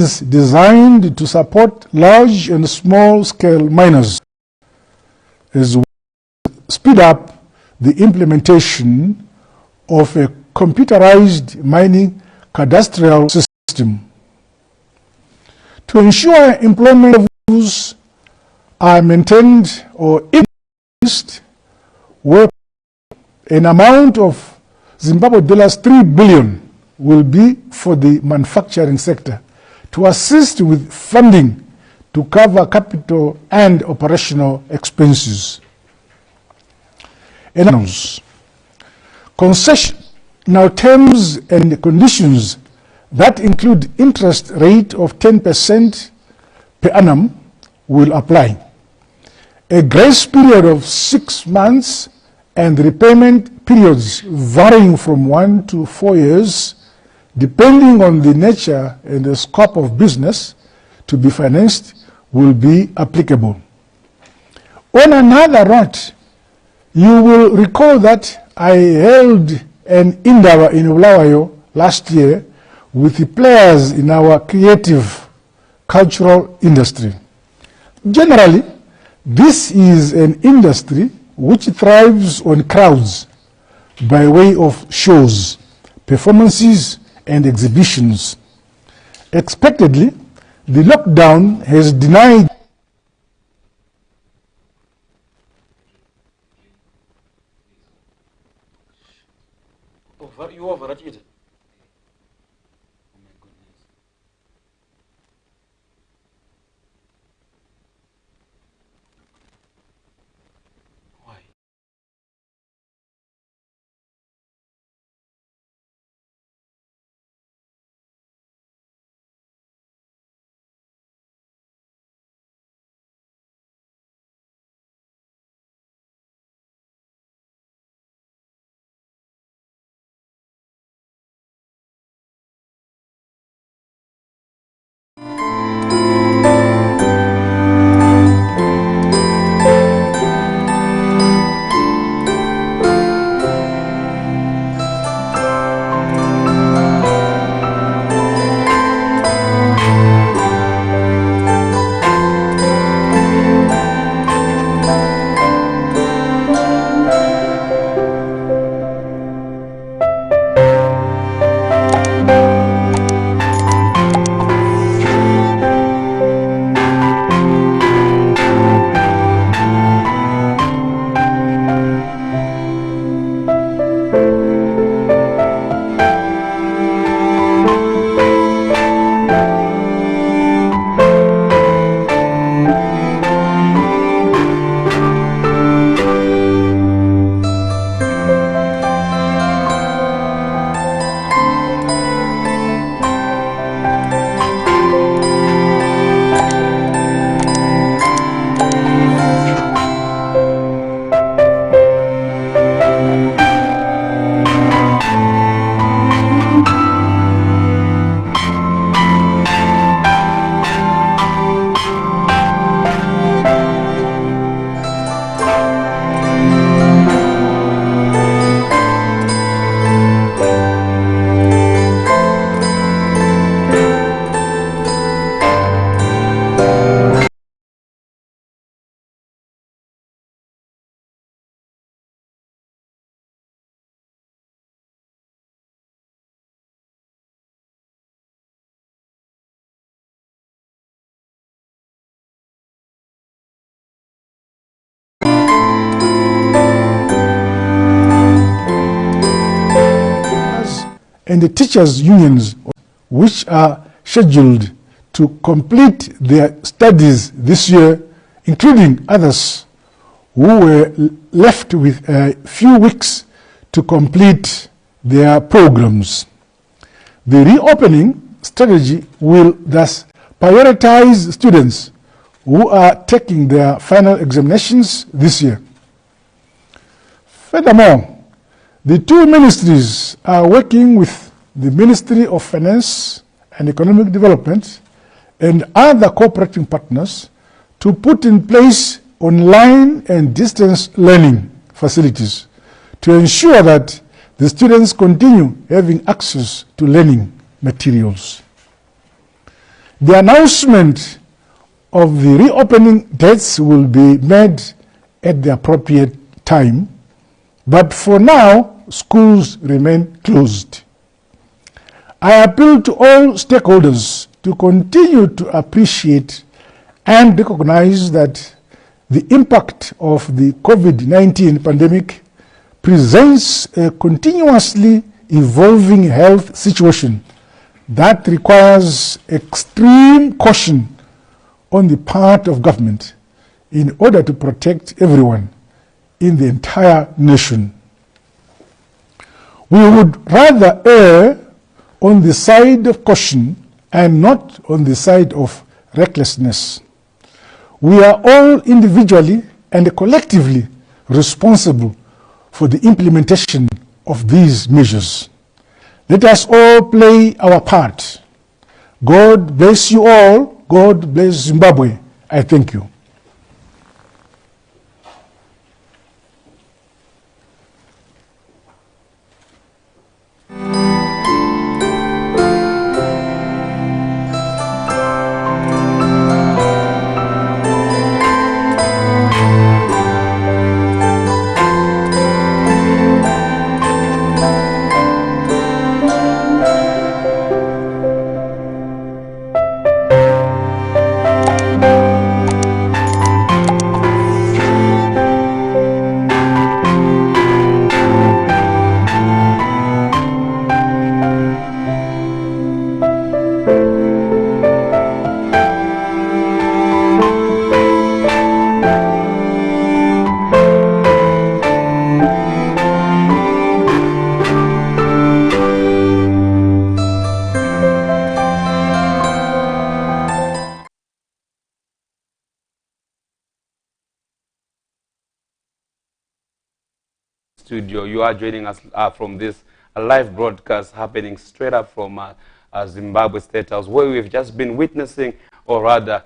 is designed to support large and small-scale miners, as well as speed up the implementation of a computerized mining cadastral system. To ensure employment levels are maintained or increased, where an amount of Zimbabwe dollars 3 billion will be for the manufacturing sector to assist with funding to cover capital and operational expenses. Concessional terms and conditions that include interest rate of 10% per annum will apply. A grace period of 6 months and repayment periods varying from 1 to 4 years, depending on the nature and the scope of business to be financed, will be applicable. On another note, you will recall that I held an Indaba in Bulawayo last year with the players in our creative cultural industry. Generally, this is an industry which thrives on crowds by way of shows, performances, and exhibitions. Expectedly, the lockdown has denied you overrated. Oh my goodness. Why? and the teachers' unions, which are scheduled to complete their studies this year, including others who were left with a few weeks to complete their programs. The reopening strategy will thus prioritize students who are taking their final examinations this year. Furthermore, the two ministries are working with the Ministry of Finance and Economic Development and other cooperating partners to put in place online and distance learning facilities to ensure that the students continue having access to learning materials. The announcement of the reopening dates will be made at the appropriate time, but for now, schools remain closed. I appeal to all stakeholders to continue to appreciate and recognize that the impact of the COVID-19 pandemic presents a continuously evolving health situation that requires extreme caution on the part of government in order to protect everyone in the entire nation. We would rather err on the side of caution and not on the side of recklessness. We are all individually and collectively responsible for the implementation of these measures. Let us all play our part. God bless you all. God bless Zimbabwe. I thank you. Studio. You are joining us from this live broadcast happening straight up from Zimbabwe State House, where we've just been witnessing, or rather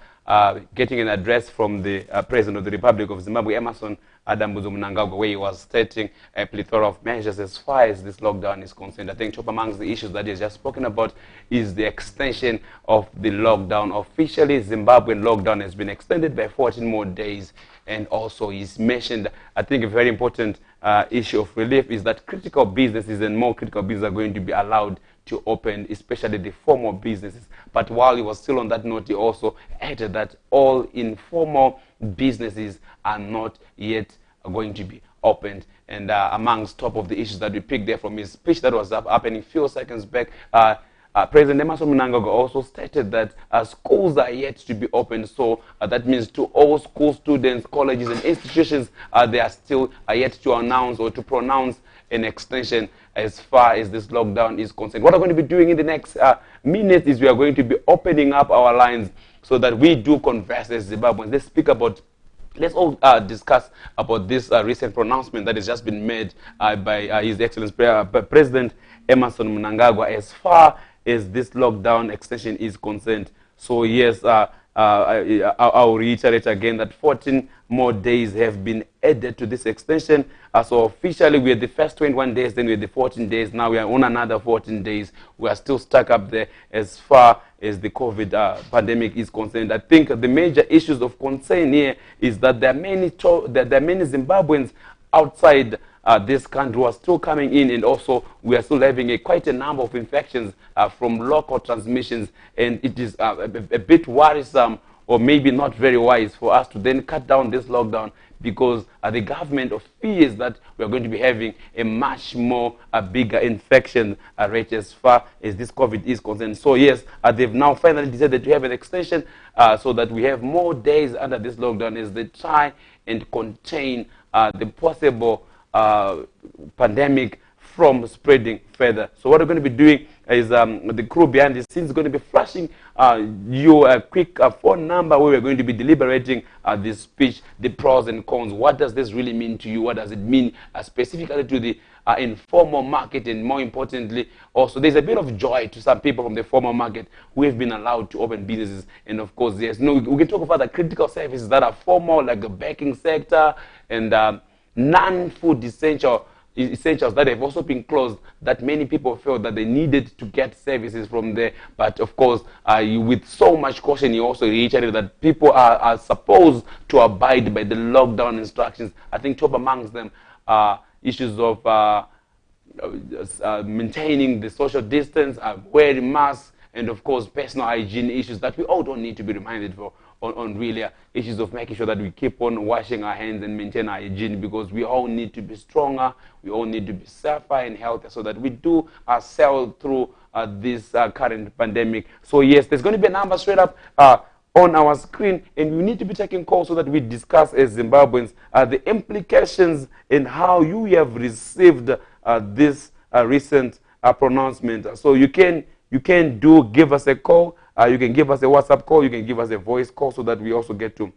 getting an address from the President of the Republic of Zimbabwe, Emmerson Mnangagwa, where he was stating a plethora of measures as far as this lockdown is concerned. I think top amongst the issues that he has just spoken about is the extension of the lockdown. Officially, Zimbabwean lockdown has been extended by 14 more days. And also he's mentioned, I think a very important issue of relief is that critical businesses and more critical businesses are going to be allowed to open, especially the formal businesses. But while he was still on that note, he also added that all informal businesses are not yet going to be opened. And amongst top of the issues that we picked there from his speech that was happening a few seconds back, President Emmerson Mnangagwa also stated that schools are yet to be opened. So that means to all school students, colleges and institutions, they are still yet to announce or to pronounce an extension as far as this lockdown is concerned. What we're going to be doing in the next minutes is we are going to be opening up our lines so that we do converse as Zimbabweans. Let's all discuss about this recent pronouncement that has just been made by His Excellency President Emmerson Mnangagwa as far as this lockdown extension is concerned. So yes, I'll reiterate again that 14 more days have been added to this extension. So officially we had the first 21 days, then we had the 14 days. Now we are on another 14 days. We are still stuck up there as far as the COVID pandemic is concerned. I think the major issues of concern here is that there are many Zimbabweans outside this country who are still coming in, and also we are still having quite a number of infections from local transmissions, and it is a bit worrisome or maybe not very wise for us to then cut down this lockdown, because the government fears that we are going to be having a much more bigger infection rate as far as this COVID is concerned. So yes, they've now finally decided to have an extension so that we have more days under this lockdown as they try and contain the possible pandemic from spreading further. So what we're going to be doing is the crew behind the scenes is going to be flashing you a quick phone number where we're going to be deliberating this speech, the pros and cons. What does this really mean to you? What does it mean specifically to the informal market? And more importantly, also there's a bit of joy to some people from the formal market who have been allowed to open businesses. And of course, we can talk about the critical services that are formal, like the banking sector and non-food essential essentials that have also been closed, that many people felt that they needed to get services from there. But of course, with so much caution, he also reiterated that people are supposed to abide by the lockdown instructions. I think top amongst them issues of maintaining the social distance, wearing masks, and of course personal hygiene issues that we all don't need to be reminded for on really issues of making sure that we keep on washing our hands and maintain our hygiene, because we all need to be stronger, we all need to be safer and healthier so that we do sail through this current pandemic. So yes, there's going to be a number straight up on our screen, and we need to be taking calls so that we discuss as Zimbabweans the implications and how you have received this recent pronouncement. So you can give us a call, you can give us a WhatsApp call, you can give us a voice call so that we also get to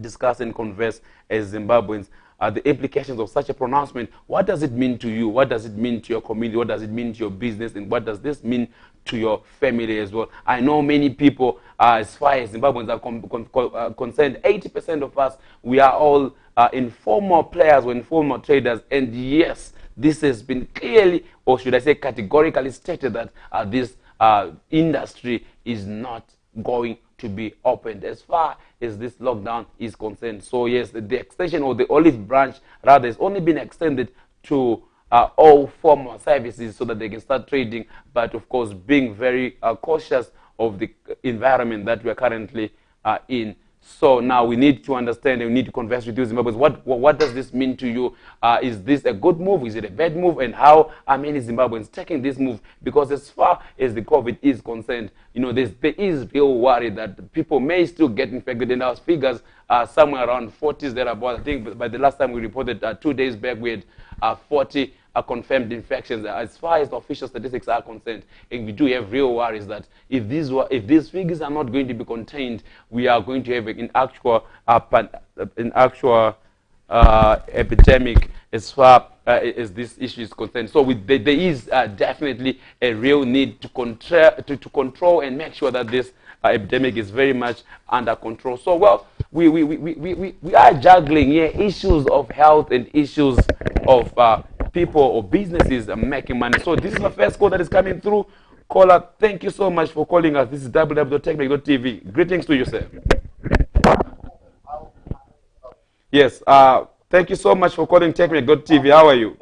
discuss and converse as Zimbabweans the implications of such a pronouncement. What does it mean to you? What does it mean to your community? What does it mean to your business? And what does this mean to your family as well? I know many people, as far as Zimbabweans are concerned, 80% of us, we are all informal players or informal traders. And yes, this has been clearly, or should I say categorically stated, that this industry is not going to be opened as far as this lockdown is concerned. So yes, the extension of the olive branch rather has only been extended to all formal services so that they can start trading, but of course being very cautious of the environment that we are currently in. So now we need to understand and we need to converse with you, Zimbabweans. What does this mean to you? Is this a good move? Is it a bad move? And how are many Zimbabweans taking this move? Because as far as the COVID is concerned, you know, there is real worry that people may still get infected. And our figures are somewhere around 40s thereabout. I think by the last time we reported 2 days back, we had 40 confirmed infections as far as the official statistics are concerned. And we do have real worries that if these figures are not going to be contained, we are going to have an actual epidemic as far as this issue is concerned. So there is definitely a real need to control and make sure that this epidemic is very much under control. So well, we are juggling here issues of health and issues of people or businesses making money. So this is the first call that is coming through. Caller, thank you so much for calling us. This is www.techmec.tv. Greetings to you, sir. Yes, thank you so much for calling TechMec.tv. How are you?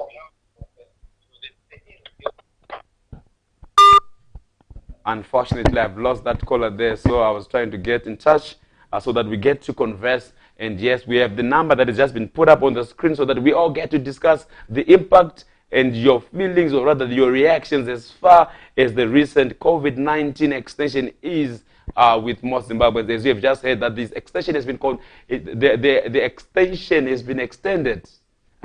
Unfortunately, I've lost that caller there, so I was trying to get in touch so that we get to converse. And yes, we have the number that has just been put up on the screen so that we all get to discuss the impact and your feelings, or rather your reactions, as far as the recent COVID-19 extension is with most Zimbabweans. As you have just heard, that this extension has been called, the extension has been extended.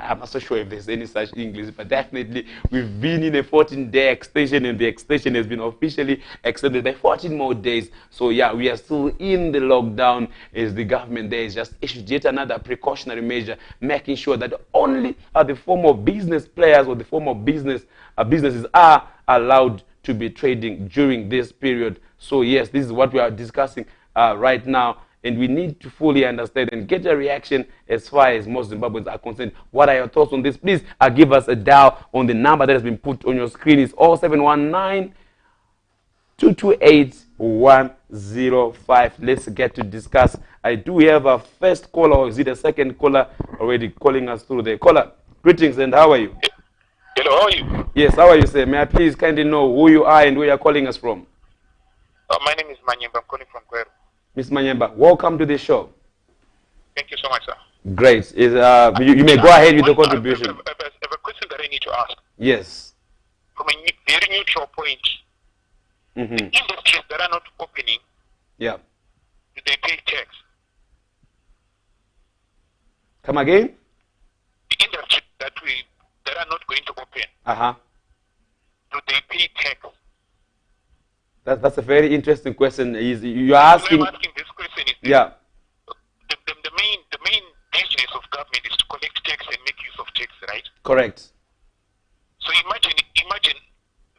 I'm not so sure if there's any such English, but definitely we've been in a 14-day extension, and the extension has been officially extended by 14 more days. So yeah, we are still in the lockdown as the government there has just issued yet another precautionary measure, making sure that only the formal business players or the formal businesses are allowed to be trading during this period. So yes, this is what we are discussing right now. And we need to fully understand and get a reaction as far as most Zimbabweans are concerned. What are your thoughts on this? Please give us a dial on the number that has been put on your screen. It's 0719 228 105. Let's get to discuss. I do have a first caller, or is it a second caller already calling us through the caller? Greetings, and how are you? Hello, how are you? Yes, how are you, sir? May I please kindly know who you are and where you are calling us from? My name is Manyemba. I'm calling from Kweru. Ms. Manyemba, welcome to the show. Thank you so much, sir. Great. You may go ahead with the contribution. I have a question that I need to ask. Yes. From a very neutral point, the industries that are not opening, Yeah. do they pay tax? Come again? The industries that are not going to open, do they pay tax? That's a very interesting question. You're asking. I'm asking this question is Yeah. The main business of government is to collect tax and make use of tax, right? Correct. So imagine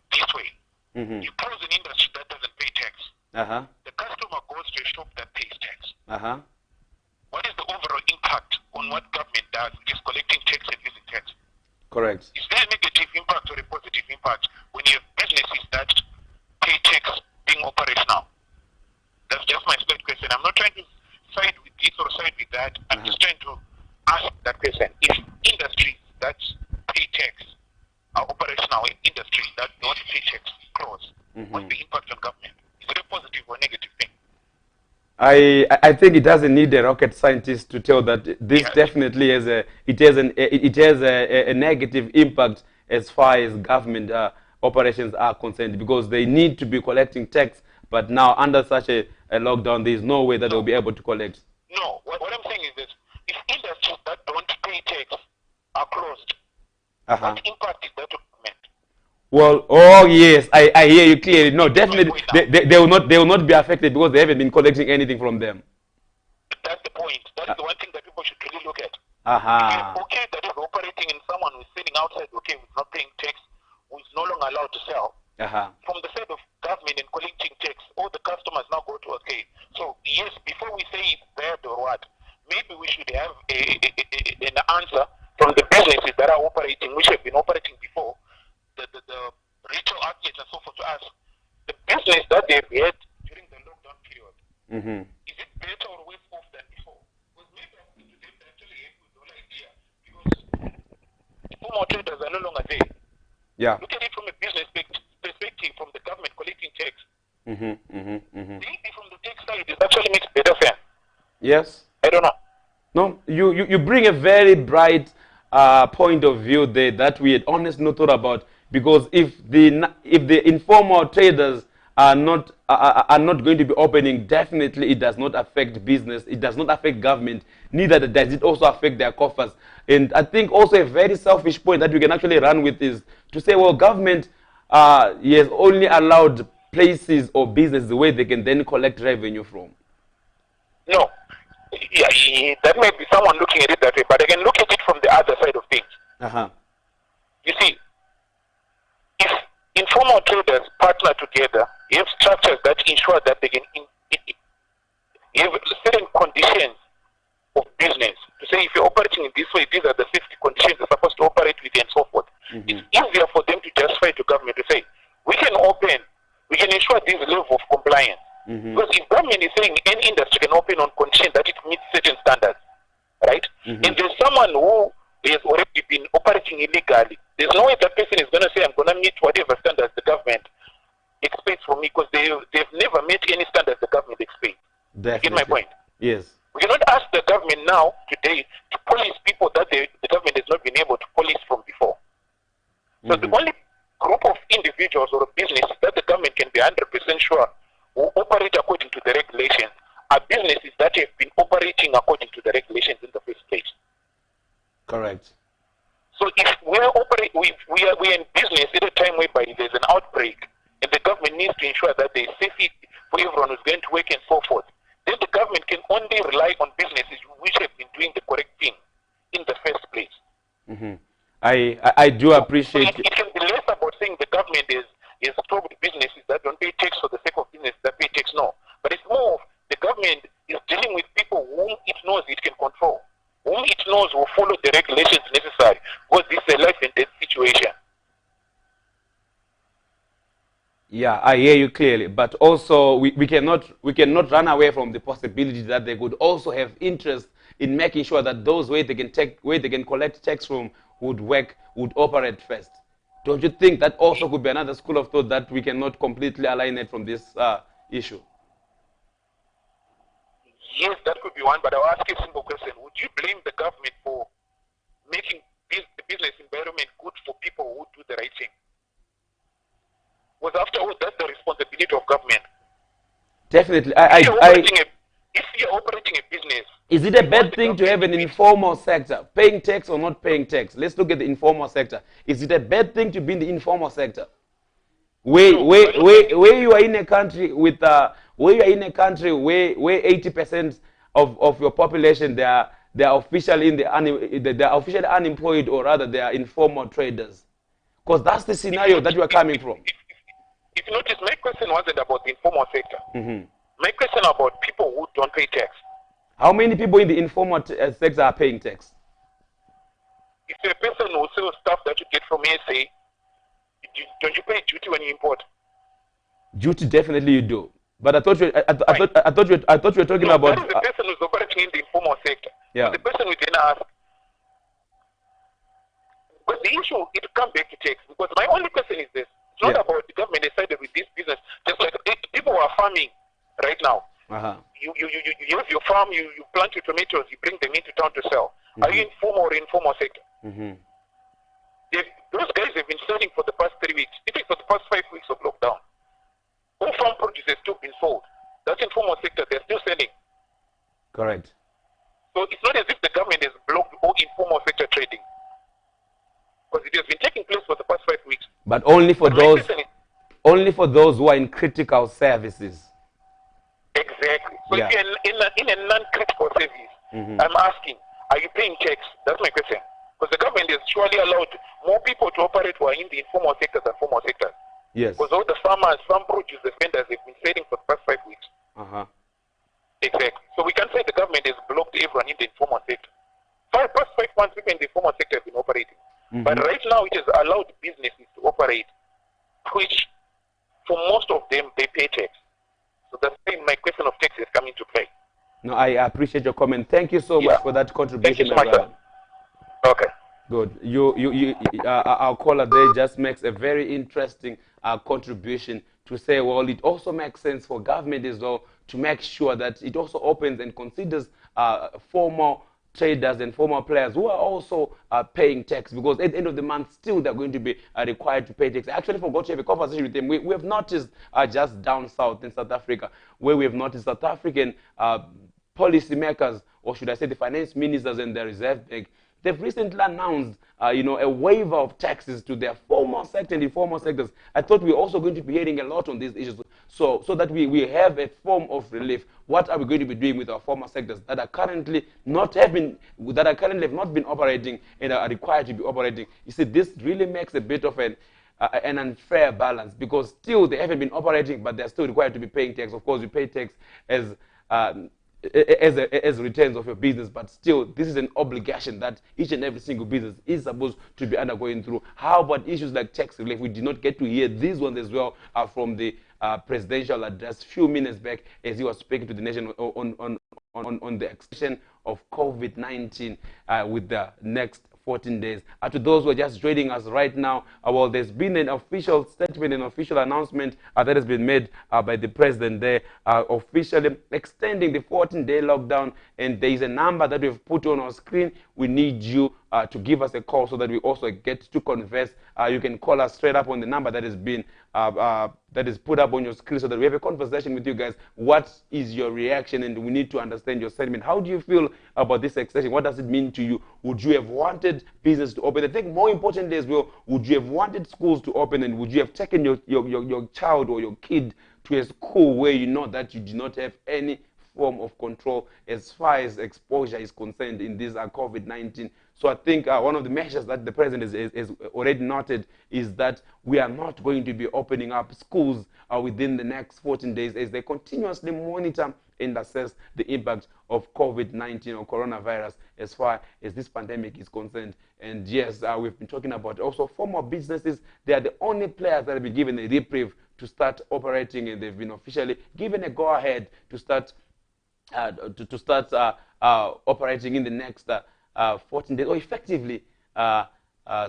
this way. You pose an industry that doesn't pay tax. The customer goes to a shop that pays tax. What is the overall impact on what government does, which is collecting tax and using tax? Correct. Is there a negative impact or a positive impact when you have businesses that pay tax being operational? That's just my straight question. I'm not trying to side with this or side with that. I'm just trying to ask that question. If industries that pay tax are operational in industries that don't pay tax close, what's the impact on government? Is it a positive or negative thing? I think it doesn't need a rocket scientist to tell that this definitely has a negative impact as far as government operations are concerned, because they need to be collecting tax, but now under such a lockdown, there is no way that they'll be able to collect. No, what I'm saying is this: if industries that don't pay tax are closed, what impact is that on government? Well, oh yes, I hear you clearly. No, definitely they will not be affected because they haven't been collecting anything from them. That's the point. That is the one thing that people should really look at. Okay, that is operating in someone who's sitting outside, okay, who's not paying tax, who's no longer allowed to sell. From the side of government and collecting tax, all the customers now go to, okay, so yes, before we say it's bad or what, maybe we should have an answer from the businesses that are operating, which have been operating before, the retail outlets and so forth, to ask the business that they've had during the lockdown period, is it better or worse off than before? Because maybe they actually have the whole idea, because formal traders are no longer there. Look at it from a business perspective, from the government collecting tax. Maybe from the tax side, it actually makes better sense. Yes. I don't know. No, you bring a very bright point of view there that we had honestly not thought about, because if the informal traders are not going to be opening, definitely it does not affect business, it does not affect government, neither does it also affect their coffers. And I think also a very selfish point that we can actually run with is to say, well, government has only allowed places or businesses where they can then collect revenue from. No. Yeah, that may be someone looking at it that way, but I can look at it from the other side of things. You see, if informal traders partner together, you have structures that ensure that they can have certain conditions of business. To say, if you're operating in this way, these are the safety conditions you're supposed to operate with, and so forth. It's easier for them to justify to government to say, we can open, we can ensure this level of compliance. Because if government is saying any industry can open on condition that it meets certain standards, right? And there's someone who has already been operating illegally, there's no way that person is going to say, I'm going to meet whatever standards the government expects from me, because they've never met any standards the government expects. Definitely. You get my point? Yes. We cannot ask the government now, today, to police people that the government has not been able to police from before. So the only group of individuals or businesses that the government can be 100% sure who operate according to the regulations are businesses that have been operating according to the regulations in the first place. Correct. So if we are in business at a time whereby there's an outbreak and the government needs to ensure that there's safety for everyone who's going to work and so forth, then the government can only rely on businesses which have been doing the correct thing in the first place. I do appreciate so it can be less about saying the government is stopped businesses that don't pay tax for the sake of business that pay tax, no. But it's more of the government is dealing with people whom it knows it can control, whom it knows will follow the regulations necessary, because this is a life and death situation. Yeah, I hear you clearly, but also we cannot run away from the possibility that they could also have interest in making sure that those where they can collect tax from would operate first. Don't you think that also could be another school of thought that we cannot completely alienate from this issue? Yes, that could be one, but I'll ask you a simple question. Would you blame the government for making the business environment good for people who do the right thing? Because after all, that's the responsibility of government. Definitely. If you're operating a business... Is it a bad thing to have an informal sector, paying tax or not paying tax? Let's look at the informal sector. Is it a bad thing to be in the informal sector? Where you are in a country with where 80% of your population they are officially they are officially unemployed, or rather they are informal traders, because that's the scenario that you are coming from. If you notice, my question wasn't about the informal sector. My question about people who don't pay tax. How many people in the informal sector are paying tax? if you're a person who sells stuff that you get from SA, don't you pay duty when you import? Duty, definitely you do. But I thought I thought you were talking about. That is the person who's operating in the informal sector. Yeah. So the person who then ask. But the issue, it comes back to tax. Because my only question is this. It's not about the government decided with this business. Just like people who are farming right now. You have your farm, you plant your tomatoes, you bring them into town to sell. Are you informal or informal sector? Those guys have been selling for the past 3 weeks, even for the past 5 weeks of lockdown. All farm produce has still been sold. That's informal sector, they're still selling. Correct. So it's not as if the government has blocked all informal sector trading. Because it has been taking place for the past 5 weeks. But only for those who are in critical services. Exactly. So if you're in a non-critical service, I'm asking, are you paying tax? That's my question. Because the government has surely allowed more people to operate who are in the informal sector than formal sectors. Yes. Because all the farmers, farm produce, the vendors have been selling for the past 5 weeks. Exactly. So we can't say the government has blocked everyone in the informal sector. For the past 5 months, people in the informal sector have been operating. But right now, it has allowed businesses to operate, which for most of them, they pay tax. So that's why my question of tax is coming to play. No, I appreciate your comment. Thank you so much for that contribution. Thank you so much. Okay. Good. Our caller there just makes a very interesting contribution to say, well, it also makes sense for government as well to make sure that it also opens and considers formal traders and formal players who are also paying tax, because at the end of the month, still they're going to be required to pay tax. I actually forgot to have a conversation with them. We have noticed just down south in South Africa, where we have noticed South African policymakers, or should I say the finance ministers and the Reserve Bank, they've recently announced, a waiver of taxes to their formal sector and informal sectors. I thought we were also going to be hearing a lot on these issues, so that we have a form of relief. What are we going to be doing with our formal sectors that are currently have not been operating and are required to be operating? You see, this really makes a bit of an unfair balance, because still they haven't been operating, but they're still required to be paying tax. Of course, you pay tax as returns of your business, but still this is an obligation that each and every single business is supposed to be undergoing through. How about issues like tax relief? We did not get to hear these ones as well from the presidential address a few minutes back, as he was speaking to the nation on the extension of COVID-19 with the next 14 days. To those who are just joining us right now, well, there's been an official statement, an official announcement that has been made by the president there, officially extending the 14-day lockdown. And there is a number that we've put on our screen. We need you to give us a call so that we also get to converse. You can call us straight up on the number that has been that is put up on your screen, so that we have a conversation with you guys. What is your reaction? And we need to understand your sentiment. How do you feel about this extension? What does it mean to you? Would you have wanted business to open? I think more importantly as well, would you have wanted schools to open, and would you have taken your child or your kid to a school where you know that you do not have any form of control as far as exposure is concerned in this COVID-19? So I think one of the measures that the president has already noted is that we are not going to be opening up schools within the next 14 days, as they continuously monitor and assess the impact of COVID-19 or coronavirus as far as this pandemic is concerned. And yes, we've been talking about also formal businesses. They are the only players that have been given a reprieve to start operating, and they've been officially given a go-ahead to start operating in the next 14 days, or effectively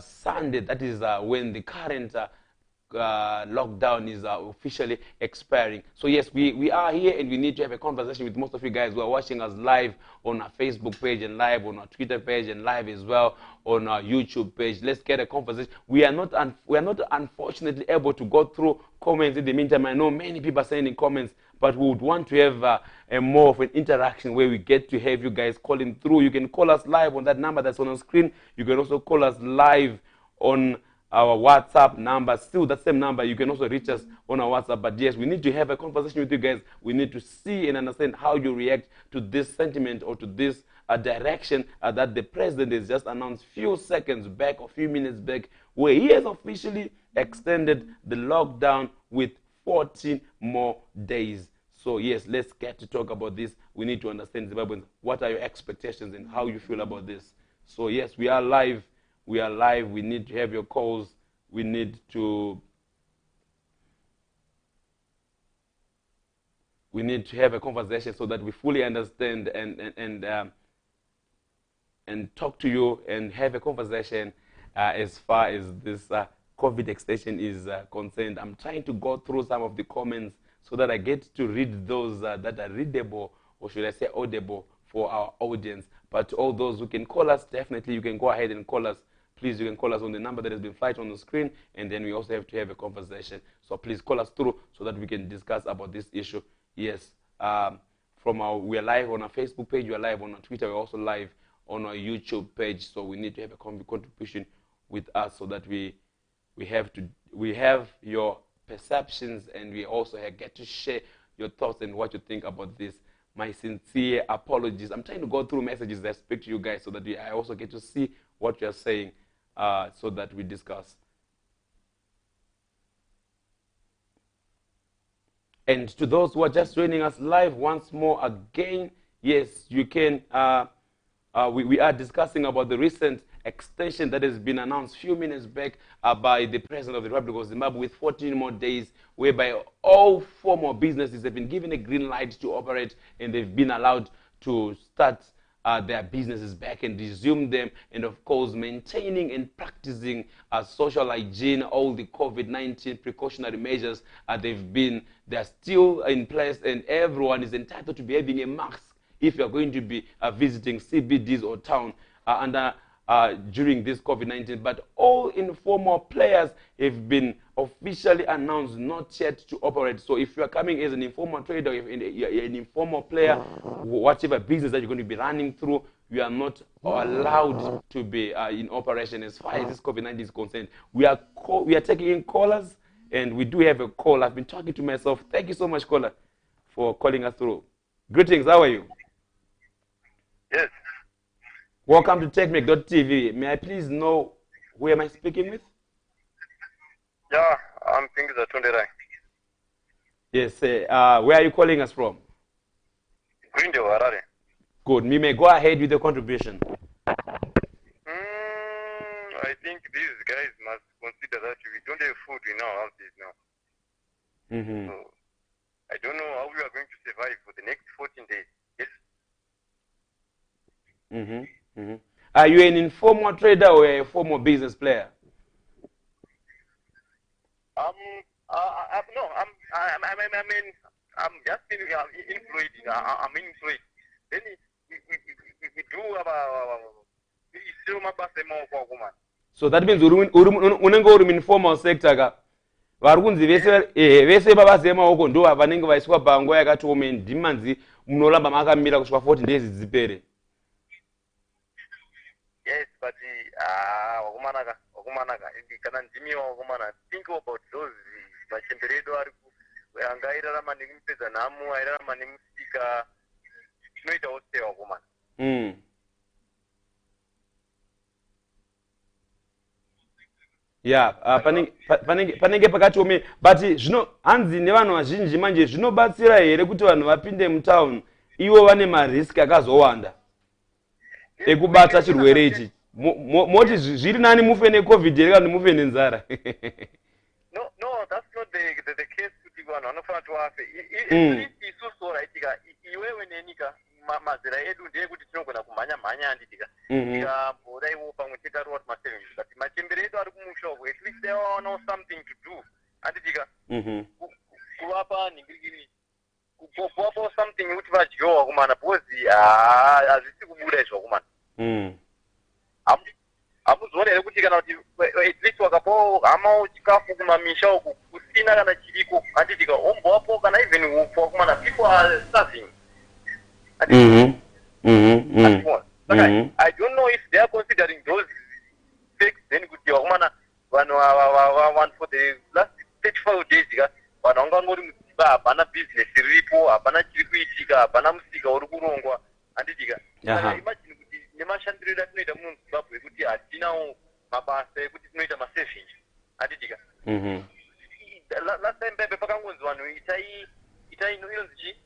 Sunday. That is when the current lockdown is officially expiring. So yes, we are here, and we need to have a conversation with most of you guys who are watching us live on our Facebook page, and live on our Twitter page, and live as well on our YouTube page. Let's get a conversation. We are not unfortunately able to go through comments in the meantime. I know many people are sending comments, but we would want to have a more of an interaction where we get to have you guys calling through. You can call us live on that number that's on the screen. You can also call us live on our WhatsApp number, still that same number. You can also reach us on our WhatsApp. But yes, we need to have a conversation with you guys. We need to see and understand how you react to this sentiment or to this direction that the president has just announced few seconds back or few minutes back, where he has officially extended the lockdown with 14 more days. So yes, let's get to talk about this. We need to understand, Zimbabweans, what are your expectations and how you feel about this. So yes, we are live we are live. We need to have your calls. We need to have a conversation so that we fully understand and talk to you and have a conversation as far as this COVID extension is concerned. I'm trying to go through some of the comments so that I get to read those that are readable, or should I say audible, for our audience. But all those who can call us, definitely you can go ahead and call us. Please, you can call us on the number that has been flashed on the screen, and then we also have to have a conversation. So please call us through so that we can discuss about this issue. Yes, we are live on our Facebook page, we are live on our Twitter, we're also live on our YouTube page. So we need to have a contribution with us so that we have your perceptions, and we also get to share your thoughts and what you think about this. My sincere apologies. I'm trying to go through messages that speak to you guys so that I also get to see what you're saying so that we discuss. And to those who are just joining us live once more again, yes, you can. We are discussing about the recent extension that has been announced a few minutes back by the President of the Republic of Zimbabwe, with 14 more days, whereby all formal businesses have been given a green light to operate, and they've been allowed to start their businesses back and resume them, and of course maintaining and practicing social hygiene. All the COVID-19 precautionary measures they're still in place, and everyone is entitled to be having a mask if you're going to be visiting CBDs or town during this COVID-19. But all informal players have been officially announced not yet to operate. So if you are coming as an informal trader, if you're an informal player, whatever business that you're going to be running through, you are not allowed to be in operation as far as this COVID-19 is concerned. We are taking in callers, and we do have a call. I've been talking to myself. Thank you so much, caller, for calling us through. Greetings, how are you? Yes. Welcome to TechMake.tv. May I please know who am I speaking with? Yeah, I'm thinking the Tunderai. Yes, where are you calling us from? Greendale, Harare. Good. We may go ahead with the contribution. I think these guys must consider that we don't have food in our houses now. So I don't know how we are going to survive for the next 14 days. Yes. Are you an informal trader or a formal business player? No, I'm just employed. I'm employed. Then we do so that means unenge uri informal sector ka vari kunzi vese mabasa emaoko ndo vanenge vaiswa panguva yakati omei ndimanzi munoramba makamira kusvika 14 days dzipere. Yes, but wakumanaka kana ndimiwa wakumana, think about those machemberedo ari anga airarama nemupedza nhamu, airarama nemusika, tinoita sei wakumana. Yeah, panenge pakati omei, but zvino hanzi nevanhu vazhinji manje zvinobatsira here kuti vanhu vapinde mutown ivo vane mariski akazowanda ekubata chirwere ichi. Moti zviri nani mufe necovid here kana mufe nenzara? No, that's not the case kuti vanhu vanofana tiwafe. Isusu raitika iwewe nenyika mazera edu ndeyekuti tinogona kumhanya handitika tikambodaiwo pamwe tekarowa kuti ma7 but machembere edu ari kumusha uko, at least they want something to do handitika kuvapa nhingirikiri kuvapo something kuti vadyowa kumana, because hazvisi kubuda izvo kumana. Hamuzoona here kuti kana kuti at least wakapawo hamawo chikafu kumamisha uku kusina kana chiriko handitika ombowapo kana even upwa kumana, people are starving. I don't know if they are considering those fakes then kuti wakumana vanhu for the last 35 days vanhu vanga ngori mudziba, hapana business riripo, hapana chiri kuitika, hapana musika uri kurongwa handitika. Imagine kuti nemashandiro edu atinoita muno muZimbabwe kuti hatinawo mabasa ekuti tinoita masaving handitika. Last time bebe pakangonzi vanhu itai inonzi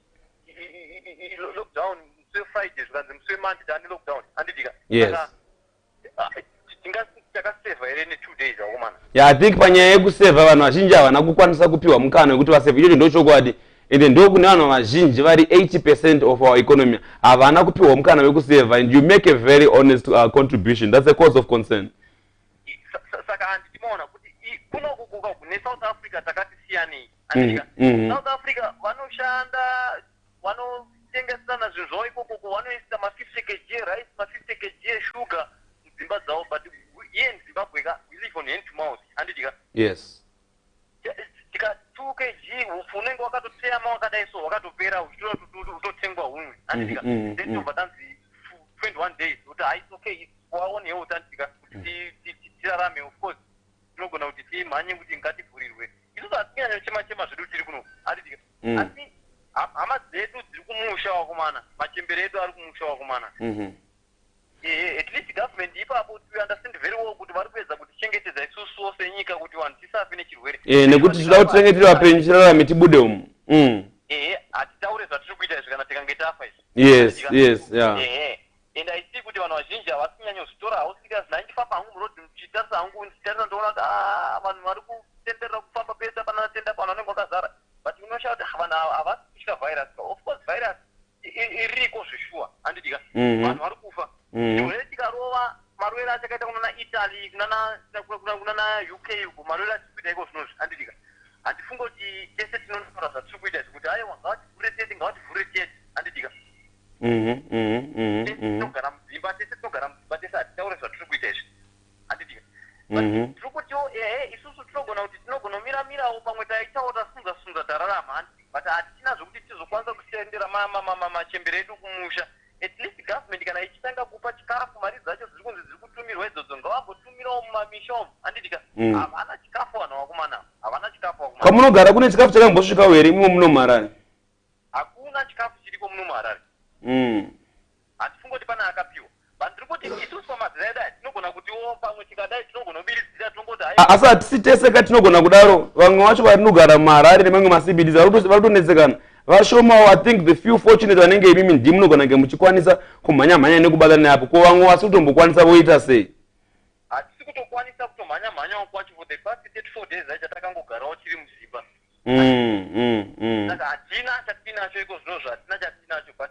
lockdown muswe Friday zvikanzi muswe Monday tani lockdown handitika. Yes. kumana. Yeah, I think panyaya yekuseva vanhu vazhinji havana kukwanisa kupiwa mukana wekuti vaseve. Ichocho ndochokwadi. Ende ndokune vanhu vazhinji vari 80% of our economy havana kupiwa mukana wekuseva, and you make a very honest contribution. That's a cause of concern. Saka handitimaona kuti kuno kukuka kune South Africa takati siyani. South Africa vanoshanda vanotengesana zvinhu zvavo ikoko vanoisa ma 50 kg rice, ma 50 kg sugar mudzimba dzavo, but here in Zimbabwe we live on hand to mouth. Handidika? Yes. Tika 2 kg hupfu unenge wakatotema wakadai so wakatopera uchitotengwa humwe. Handidika? Then tobva tanzi 21 days kuti it's okay waonewo tandika kuti tirarame. Of course tinogona kuti timhanye kuti ngativhurirwe. Isusu hatinyanya chema zvedu tiri kuno. Handidika? Asi hama dzedu dziri kumusha wakomana, machembere edu ari kumusha wakomana. At least government ipapo we understand very well kuti vari kuedza kuti chengetedza isusu senyika kuti vanhu tisafe nechirwere. Nekuti tinoda kuchengetera vapenyu chirarame tibude umu. Hatitaure zvatiri kuita izvi kana tikange tafa izvi. Yes, yeah. And I see kuti vanhu vazhinji havasi kunyanya kuzvitora havo serious. Ndaifamba hangu murodhi ndichitarisa hangu ndichitarisa ndoona kuti vanhu vari kutenderera kufamba pese panatenda pano vanenge vakazara. But unoshaura kuti vanhu havasi kutya virus. Of course virus iriko zveshuwa. Handidika? Vanhu vari kufa. Chirwere chikarova marwere achakaita kunana Italy kunana UK uko marwere achikuita iko zvinozvi. Handidika? Handifunga kuti tese tinotaura zvatiri kuita izvi kuti aiwa ngavativhure tete. Handidika? Tinogara mudzimba tese hatitaure zvatiri kuita izvi. Handidika? Tiri kutiwo isusu tinogona kuti tinogonomira-mirawo pamwe taitawo tasunza tararama. But hatina zvokuti tizokwanisa kusendera machembere edu kumusha. At least government kana ichitanga kupa chikafu mari dzacho dziri kunzi dziri kutumirwa idzodzo ngavambotumirawo mumamisha umu. Handidika? Havana chikafu vanhu vakomana. Havana chikafu vakomana. Kwamunogara kune chikafu chakambosvikawo here imwe muno muHarare? Hakuna chikafu chiriko muno muHarare. Hatifunga kuti pana akapiwa. Vanhu tiri kuti isusu pamazera edu tinogona kutiwo pamwe tikadai tinogona kubiridzira tinongoti asi hatisi tese katinogona kudaro. Vamwe vacho varinogara muHarare nemamwe maCBDs varitonetsekana. Vashomawo, I think the few fortunate vanenge imimi ndimunogona kunge muchikwanisa kumhanya-mhanya nekubata napo. Ko vamwe vasi kutombokwanisa voita sei? Hatisi kutokwanisa kutomhanya-mhanyawo kwacho for the past 34 days achatakangogarawo chiri muZimba. Saka hatina chatinacho iko zvinozvo, hatina chatinacho, but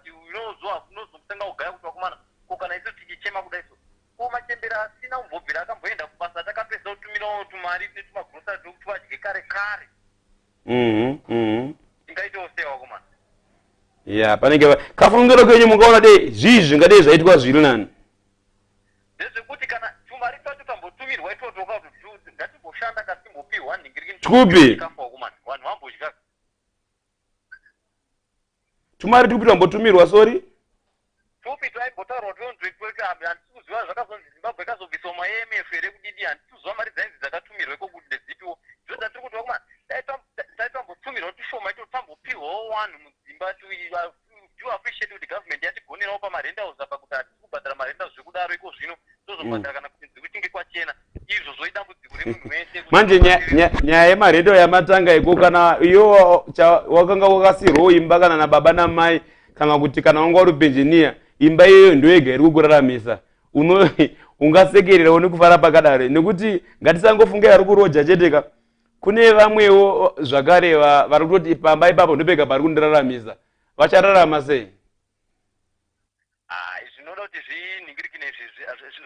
unozotanga kugaya kuti wakomana ko kana isu tichichema kudai so ko machembere asina umbobvira akamboenda kubasa takapedza kutumirawo tumari netumagrosa kuti vadye kare. Tingaitawo sei wakomana? Yeah, panenge kafungiro kenyu mukaona dei zvizvi zvingadei zvaitwa zviri nani? Ndezvekuti kana tumari twacho tambotumirwa itotoka kuti ngatimboshanda katimbopiwa ningiriki Tukupi? vanhu vambodya. Tumari tupi tambotumirwa, sorry? Tupi taimbotaurwa tionzwekwe handisi kuziva zvakazonzi Zimbabwe ikazobviswa maEMF here kudidi, handisi kuziva mari dzainzi dzakatumirwa iko kuti ndedzipiwo. Zvino dzatiri kuti wakomana dai tambotumirwa tushoma ito tambopiwawo vanhu mudzimba to appreciate kuti government yatigonerawo pamarentals apa kuti hatisi kubhadhara marentals zvekudaro iko zvino tozobhadhara kana kuti dzikuchinge kwachena. Izvo zvoidambudziko remunhu wese. Manje nyaya yemarento yamatanga iko kana iyo wakanga wakasirwawo imba kana nababa namai kana kuti kana wanga uri penjiniya imba iyoyo ndoyega iri kukuraramisa. Ungasekererawo nekufara pakadaro nekuti ngatisangofunga ari kuroja cheteka. Kune vamwewo zvakare vari kutoti pamba ipapo ndopega pari kundiraramisa. Vachararama sei? Zvinoda kuti zviningirikine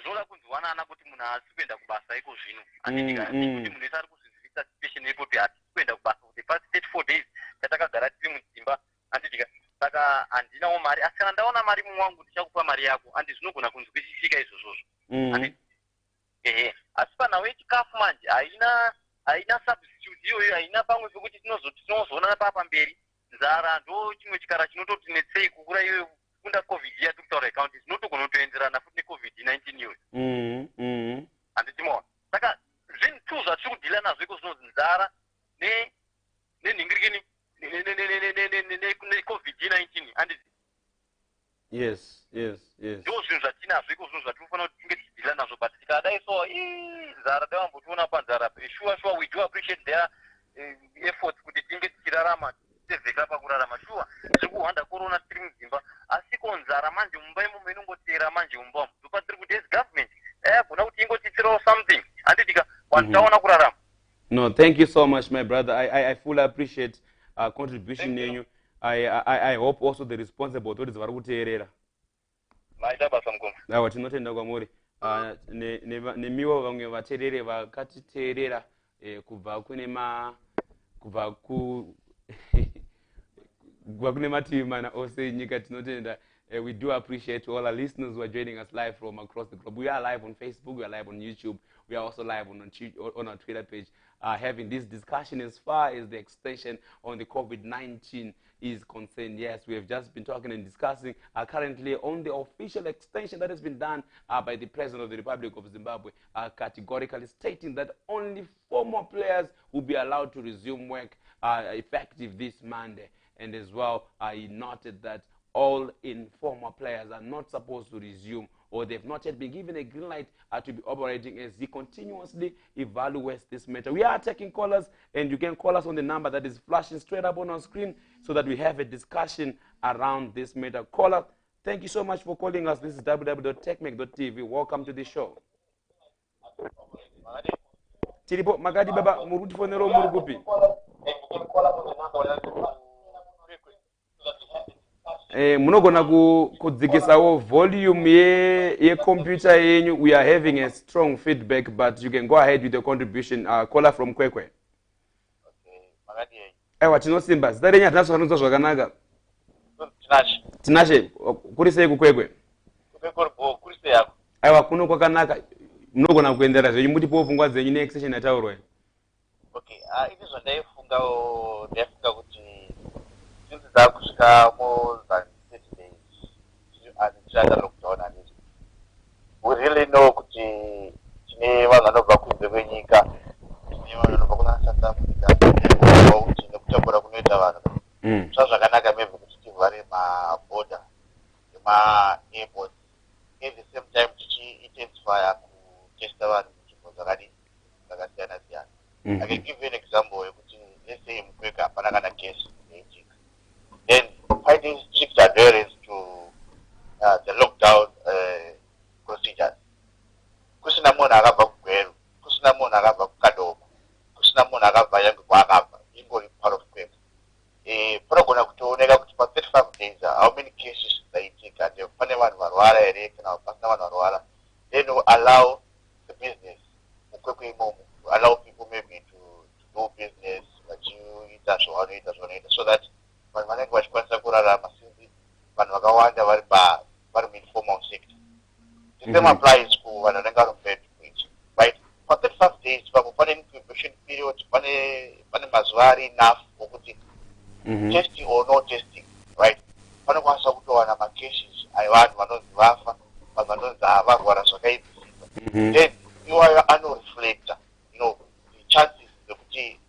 zvoda kunzwanana kuti munhu haasi kuenda kubasa iko zvino. Handidika? Kuti munhu wese ari kuzvizivisa situation iripo kuti hatisi kuenda kubasa for the past 34 days tatakagara tiri mudzimba. Handidika? Saka handinawo mari, asi kana ndaona mari mumwangu ndichakupa mari yako. Handi zvinogona kunzwisisika izvozvozvo. Asi panhau yechikafu manje haina substitute iyoyo, haina pamwe pekuti tinozoona pamberi. Nzara ndo chimwe chikara chinototinetsei kukura iyoyo kunda covid yatiri kutaura account zvinotogona kutoenderana futi necovid-19 iyoyo. Handitimaona. Saka zvinhu tu zvatiri kudhila nazvo iko zvinonzi nzara nenhingirikini necovid-19. Handiti? Yes. Ndo zvinhu zvatinazvo iko zvinhu zvatinofanira kuti tinge tichidhila nazvo, but tikadai so nzara tavambotiona panzara. Sure we do appreciate their efforts kuti tinge tichirarama tezeka pakurarama. Sure tiri kuhanda corona tiri mudzimba, asi ko nzara manje mumba imomo inongotera manje mumba umu. Ndopa tiri kuti as government yagona kuti ingotitsirawo something. Handidika? No, thank you so much, my brother. I fully appreciate contribution yenyu. I hope also the responsible authorities vari kuteerera. Awa tinotenda kwamuri. Nemiwo vamwe vateereri vakatiteerera kubva kune mativi mana ose enyika tinotenda. We do appreciate all our listeners who are joining us live from across the globe. We are live on Facebook, we are live on YouTube, we are also live on our Twitter page, having this discussion as far as the extension on the COVID-19 is concerned. Yes, we have just been talking and discussing currently on the official extension that has been done by the President of the Republic of Zimbabwe, categorically stating that only 4 more players will be allowed to resume work effective this Monday. And as well, he noted that all informal players are not supposed to resume, or they've not yet been given a green light to be operating, as he continuously evaluates this matter. We are taking callers, and you can call us on the number that is flashing straight up on our screen so that we have a discussion around this matter. Caller, thank you so much for calling us. This is www.techmec.tv. Welcome to the show. Tiripo Magadi Baba Muruti Fonero Murugupi. Munogona kudzikisawo volume ye computer yenyu. We are having a strong feedback, but you can go ahead with the contribution. Caller from Kwekwe. Ewa tinosimba zita renyu hatinasokanudza zvakanaka. Tinashe kuri sei kukwekwe? Ewa kuno kwakanaka. Munogona kuendera zvenyu mutipo pfungwa dzenyu neextension yataurwa. Okay, ini zvandaifungawo ndaifunga kuti since dzakusvika more than 30 days tichada lockdown handiti, we really know kuti tine vanhu vanobva kunze kwenyika, tine vanhu vanobva kuna South Africa, kuti nekutambura kunoita vanhu zvazvakanaka maybe kuti tivhare maborder ema-airports, at the same time tichi-intensifya kutesta vanhu munzvimbo dzakasiyana siyana. I can give you an example. Let's say in Kweka, Panagana case, then finding strict adherence to the lockdown procedures. Kusina mona agava kugweru, kusina mona agava kukadoko, kusina mona agava yangu kwagava, ingori part of Kweka. Panogona kutooneka kuti pa 35 days, how many cases they take, and pane vanhu varwara here kana pasina vanhu varwara, then we allow the business Kweka imomo, allow people maybe to do business, so that vanhu vanenge vachikwanisa kurarama since vanhu vakawanda vari muinformal sector. The same applies ku vanhu vanenge vari mupaid wage, right? For 35 days papo pane incubation period, pane mazuva ari enough okuti testing or no testing, right? Vanokwanisa kutowana macases avanhu vanonzi vafa, vanhu vanonzi varwara zvakaipisisa. Then iwayo anoreflecta, the chances zekuti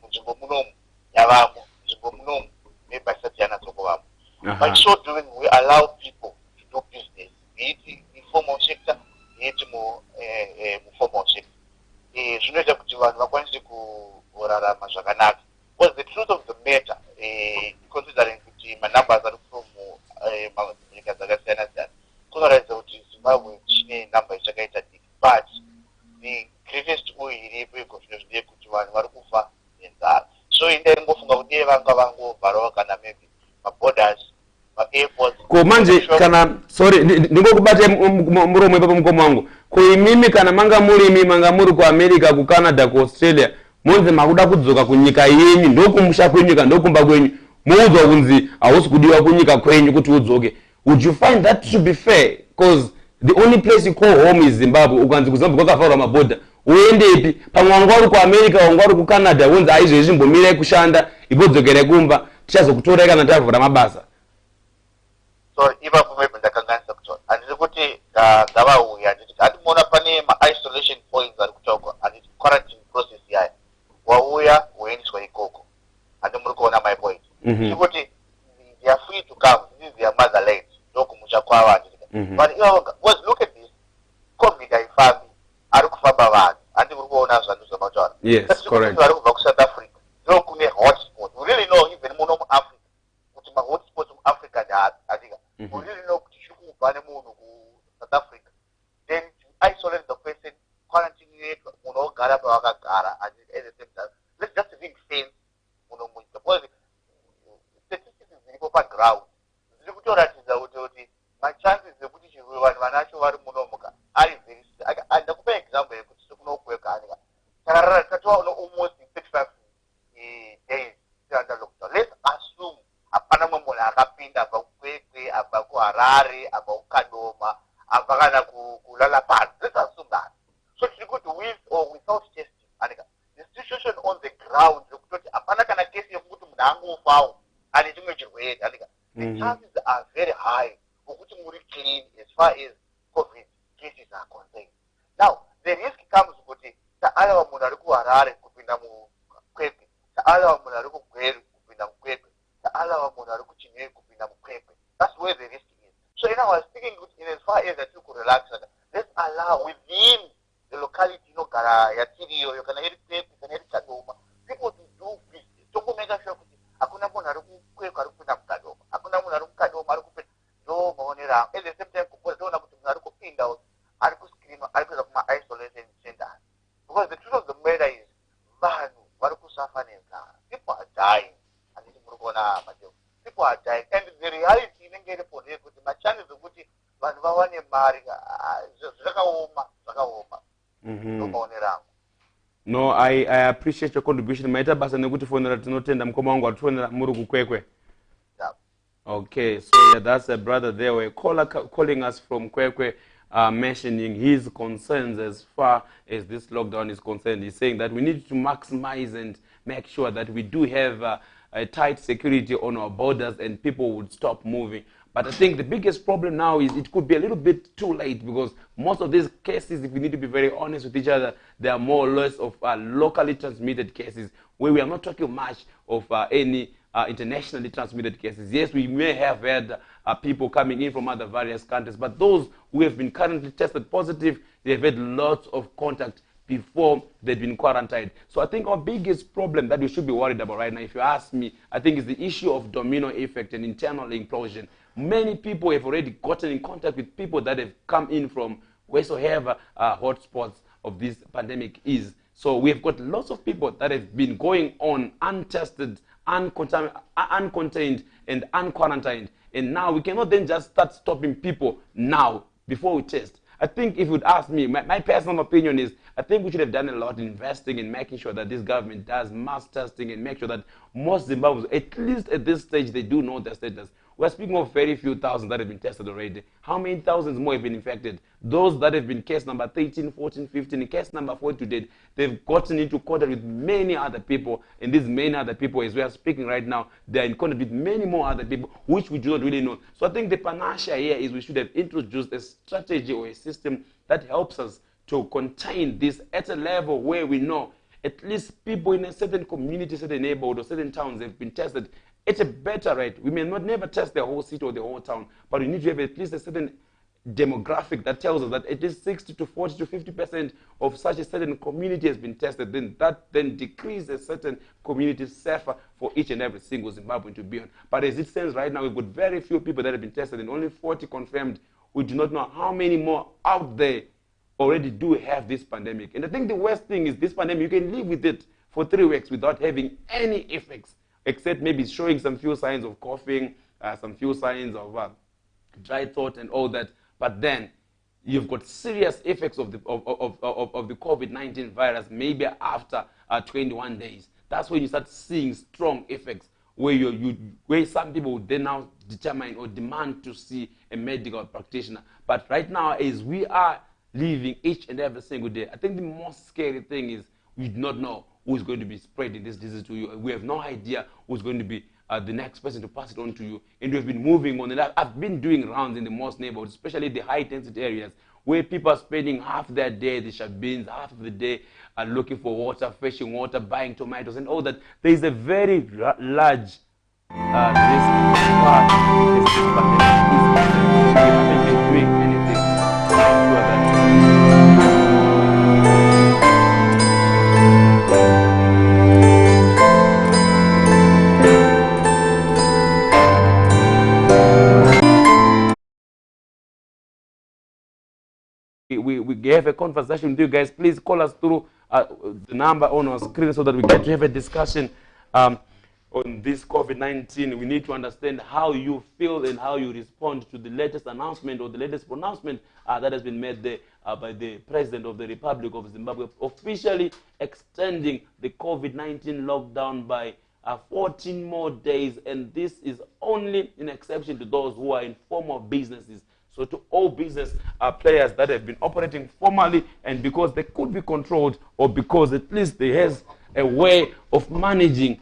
munzvimbo munomu yavamo, nzvimbo munomu maybe asati yanatsokovamo. By so doing, we allow people to do business, be it in the formal sector, be it in formal sector. Zvinoita kuti vanhu vakwanise kurarama zvakanaka. Because the truth of the matter, considering kuti numbers ari from nyika dzakasiyana siyana, kunoratidza kuti Zimbabwe chine number ichakaita diki, but the greatest iripo zvinezvide kuti vanhu vari kufa nenzara. So indaingofunga kuti vanga vangovharawo kana maybe maborders, ma-airports. Ko manje kana sorry ndingokubate muromo ipapo mukoma wangu. Ko imimi kana manga muri ku America, ku Canada, ku Australia, monze makuda kudzoka kunyika yenyu ndokumusha kwenyika ndokumba kwenyu, muudzwa kunzi hausi kudiwa kunyika kwenyu kuti udzoke. Would you find that to be fair? Because the only place you call home is Zimbabwe. Ukanzi kuZimbabwe kwakavharwa maborder. Uendepi? Pamwe wanga uri ku America, wanga uri ku Canada, wonzi aizvezvi mbomirai kushanda, ibodzokere kumba, tichazokutorai kana tavhura mabasa. So ipapo maybe ndakanganisa kuti handisi kuti ngavauya, handimoona pane ma-isolation points ari kutaurwa, handiti quarantine process yaya. Wauya woendeswa ikoko, handi muri kuona my point. Kuti they are free to come, this is their motherland, ndokumusha kwavo handiti. But look at this, COVID haifambi, ari kufamba vanhu, handi muri kuona zvanhu zvamataura. Yes, correct. Vari kubva kuSouth Africa, ndokune hotspot. We really know even muno muAfrica, kuti ma-hotspot muAfrica ndihadika. We really know kuti chiri kubva nemunhu kuSouth Africa. Then to isolate the person, quarantine munhu ogara abva kuharare abva kukadoma abva kana kulala pasi. Let's assume that. So tiri kuti with or without testing, the situation on the ground yokutoti hapana kana case yekuti munhu angofawo ane chimwe chirwere. The chances are very high ukuthi muri clean as far as COVID cases are concerned. Now the risk comes kuti taalawa munhu ari kuharare kupinda mukwekwe, taalawa munhu ari kugweru kupinda mukwekwe, taalawa munhu ari kuchinyeyi kupinda mukwekwe. That's where the risk is. So I was thinking in as far as that you could relax, let's allow within the locality inogara yatiriyo kana iri kwekwe kana iri kadoma people to do business. Tokumeka sure kuti hakuna munhu ari kukwekwe ari kupinda mukadoma, hakuna munhu ari mukadoma ari kupinda ndo maonera. At the same time kupozaona kuti munhu ari kupinda ari kuscreama ari kuenda kuma isolation centers, because the truth of the matter is vanhu vari kusafa nenzara. People are dying. Anditi muri kuona Mateo, people are dying, and the reality inenge iripo ndeyekuti machances okuti vanhu vawane mari zvakaoma ndo maonera angu. No, I appreciate your contribution. Maita basa nekuti fonera tinotenda mukoma wangu atifonera muri kukwekwe. Yeah. Okay, so yeah, that's a brother there. We're calling us from Kwekwe, mentioning his concerns as far as this lockdown is concerned. He's saying that we need to maximize and make sure that we do have a tight security on our borders and people would stop moving. But I think the biggest problem now is it could be a little bit too late, because most of these cases, if we need to be very honest with each other, they are more or less of locally transmitted cases, where we are not talking much of any internationally transmitted cases. Yes, we may have had people coming in from other various countries, but those who have been currently tested positive, they've had lots of contact before they've been quarantined. So I think our biggest problem that we should be worried about right now, if you ask me, I think is the issue of domino effect and internal implosion. Many people have already gotten in contact with people that have come in from wheresoever hotspots of this pandemic is. So we've got lots of people that have been going on untested, uncontained, and unquarantined. And now we cannot then just start stopping people now before we test. I think if you'd ask me, my personal opinion is, I think we should have done a lot in investing in making sure that this government does mass testing and make sure that most Zimbabweans, at least at this stage, they do know their status. We're speaking of very few thousands that have been tested already. How many thousands more have been infected? Those that have been case number 13, 14, 15, and case number 4 to date, they've gotten into contact with many other people, and these many other people, as we are speaking right now, they are in contact with many more other people, which we do not really know. So I think the panacea here is we should have introduced a strategy or a system that helps us to contain this at a level where we know at least people in a certain community, certain neighborhood, or certain towns have been tested at a better rate. We may not never test the whole city or the whole town, but we need to have at least a certain demographic that tells us that at least 60 to 40 to 50% of such a certain community has been tested. Then that then decreases certain communities safer for each and every single Zimbabwean to be on. But as it stands right now, we've got very few people that have been tested and only 40 confirmed. We do not know how many more out there already do have this pandemic. And I think the worst thing is this pandemic, you can live with it for 3 weeks without having any effects, except maybe showing some few signs of coughing, some few signs of dry throat and all that. But then you've got serious effects of the COVID-19 virus maybe after 21 days. That's when you start seeing strong effects, where where some people would then now determine or demand to see a medical practitioner. But right now, as we are living each and every single day, I think the most scary thing is we do not know who is going to be spreading this disease to you. We have no idea who's going to be the next person to pass it on to you. And we've been moving on. And I've been doing rounds in the most neighborhoods, especially the high-density areas, where people are spending half their day at the shabins, half of the day looking for water, fetching water, buying tomatoes, and all that. There is a very large risk as far as this pandemic is concerned. We haven't been doing anything to make sure that we have a conversation with you guys. Please call us through the number on our screen so that we get to have a discussion on this COVID-19. We need to understand how you feel and how you respond to the latest announcement or the latest pronouncement that has been made there by the President of the Republic of Zimbabwe, officially extending the COVID-19 lockdown by 14 more days, and this is only an exception to those who are in formal businesses. So to all business players that have been operating formally, and because they could be controlled, or because at least there has a way of managing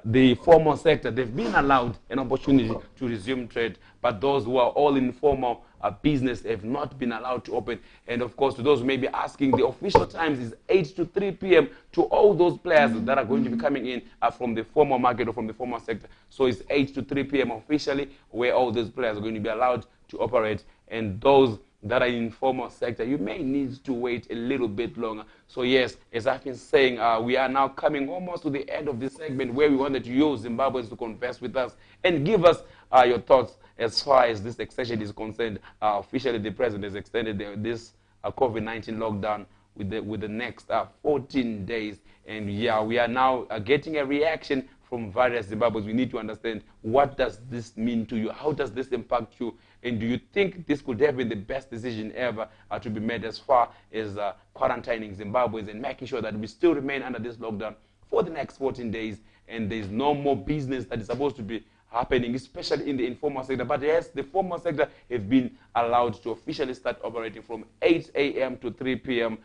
the formal sector, they've been allowed an opportunity to resume trade. But those who are all informal business have not been allowed to open. And of course, to those who may be asking, the official times is 8 to 3 p.m. to all those players that are going to be coming in from the formal market or from the formal sector. So it's 8 to 3 p.m. officially, where all those players are going to be allowed to operate. And those that are in informal sector, you may need to wait a little bit longer. So yes, as I've been saying, we are now coming almost to the end of this segment, where we wanted to use Zimbabweans to converse with us and give us your thoughts as far as this extension is concerned. Officially, the president has extended this COVID-19 lockdown with the next 14 days. And yeah, we are now getting a reaction from various Zimbabweans. We need to understand, what does this mean to you? How does this impact you? And do you think this could have been the best decision ever to be made as far as quarantining Zimbabweans and making sure that we still remain under this lockdown for the next 14 days, and there's no more business that is supposed to be happening, especially in the informal sector. But yes, the formal sector have been allowed to officially start operating from 8 a.m. to 3 p.m.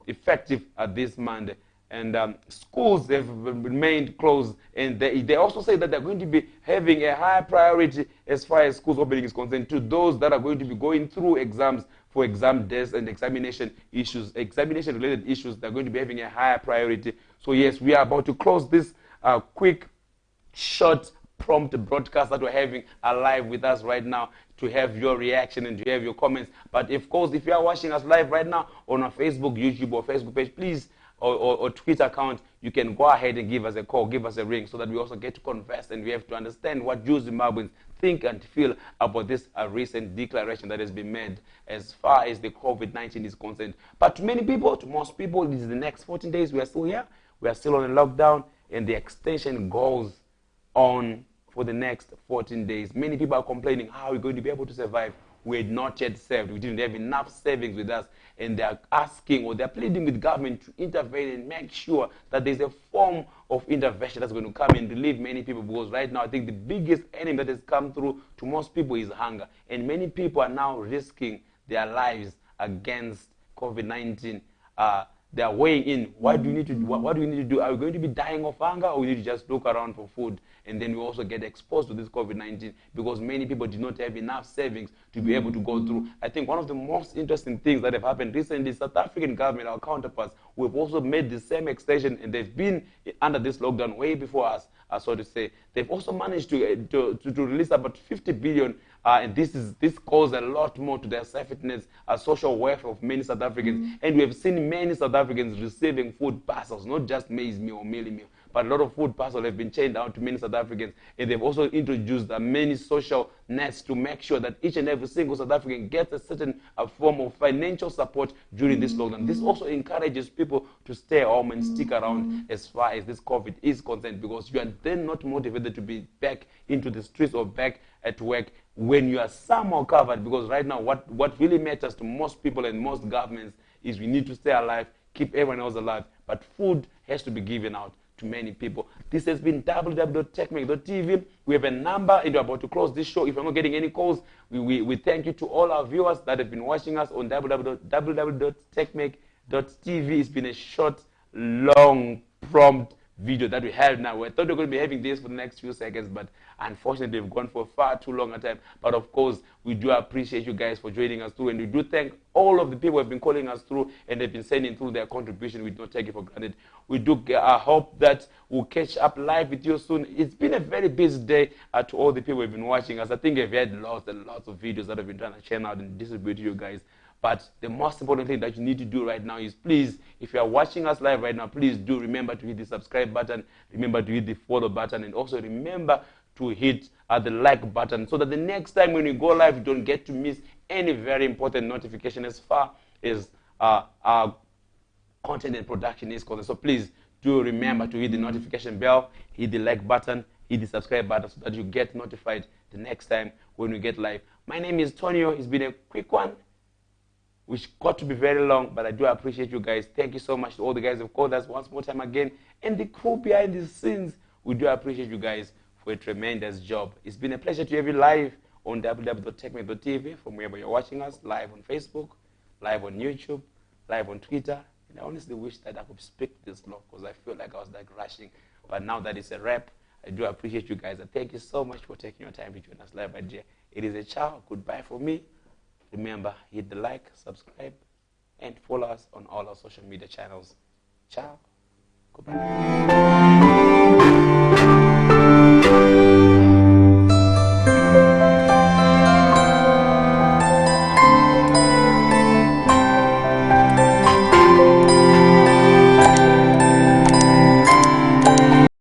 Effective this Monday. And schools have remained closed, and they also say that they're going to be having a high priority as far as schools opening is concerned to those that are going to be going through exams for exam days and examination issues, examination-related issues. They're going to be having a higher priority. So yes, we are about to close this quick, short, prompt broadcast that we're having live with us right now, to have your reaction and to have your comments. But of course, if you are watching us live right now on our Facebook, YouTube, or Facebook page, please, or Twitter account, you can go ahead and give us a call, give us a ring, so that we also get to converse and we have to understand what you Zimbabweans think and feel about this recent declaration that has been made as far as the COVID-19 is concerned. But to many people, to most people, this is the next 14 days. We are still here. We are still on a lockdown, and the extension goes on for the next 14 days. Many people are complaining, how are we going to be able to survive? We had not yet saved. We didn't have enough savings with us. And they're asking, or they're pleading with government to intervene and make sure that there's a form of intervention that's going to come and relieve many people. Because right now, I think the biggest enemy that has come through to most people is hunger. And many people are now risking their lives against COVID-19. They are weighing in. What do we need to do? What do we need to do? Are we going to be dying of hunger, or we need to just look around for food? And then we also get exposed to this COVID-19, because many people do not have enough savings to be able to go through. I think one of the most interesting things that have happened recently, South African government, our counterparts, we've also made the same extension, and they've been under this lockdown way before us, so to say. They've also managed to release about 50 billion. And this goes a lot more to their safety social welfare of many South Africans. And we have seen many South Africans receiving food parcels, not just maize meal or mealie meal, but a lot of food parcels have been chained out to many South Africans. And they've also introduced many social nets to make sure that each and every single South African gets a certain form of financial support during this lockdown. This also encourages people to stay home and stick around as far as this COVID is concerned, because you are then not motivated to be back into the streets or back at work when you are somehow covered. Because right now, what really matters to most people and most governments is we need to stay alive, keep everyone else alive, but food has to be given out to many people. This has been www.techmake.tv. We have a number, and we're about to close this show. If you're not getting any calls, we thank you to all our viewers that have been watching us on www.techmake.tv. It's been a short, long, prompt video that we have now. We thought we were going to be having this for the next few seconds, but unfortunately we've gone for far too long a time. But of course, we do appreciate you guys for joining us through, and we do thank all of the people who have been calling us through and they've been sending through their contribution. We do not take it for granted. We do hope that we'll catch up live with you soon. It's been a very busy day to all the people who have been watching us. I think we've had lots and lots of videos that have been trying to churn out and distribute to you guys. But the most important thing that you need to do right now is, please, if you are watching us live right now, please do remember to hit the subscribe button, remember to hit the follow button, and also remember to hit the like button, so that the next time when we go live, you don't get to miss any very important notification as far as our content and production is concerned. So please do remember to hit the notification bell, hit the like button, hit the subscribe button, so that you get notified the next time when we get live. My name is Tonio. It's been a quick one, which got to be very long, but I do appreciate you guys. Thank you so much to all the guys who have called us once more time again, and the crew behind the scenes We do appreciate you guys for a tremendous job. It's been a pleasure to have you live on www.techme.tv from wherever you're watching us, live on Facebook, live on YouTube, live on Twitter. And I honestly wish that I could speak this long because I feel like I was like rushing. But now that it's a wrap, I do appreciate you guys. And thank you so much for taking your time to join us live, my dear. It is a ciao. Goodbye for me. Remember, hit the like, subscribe, and follow us on all our social media channels. Ciao. Goodbye.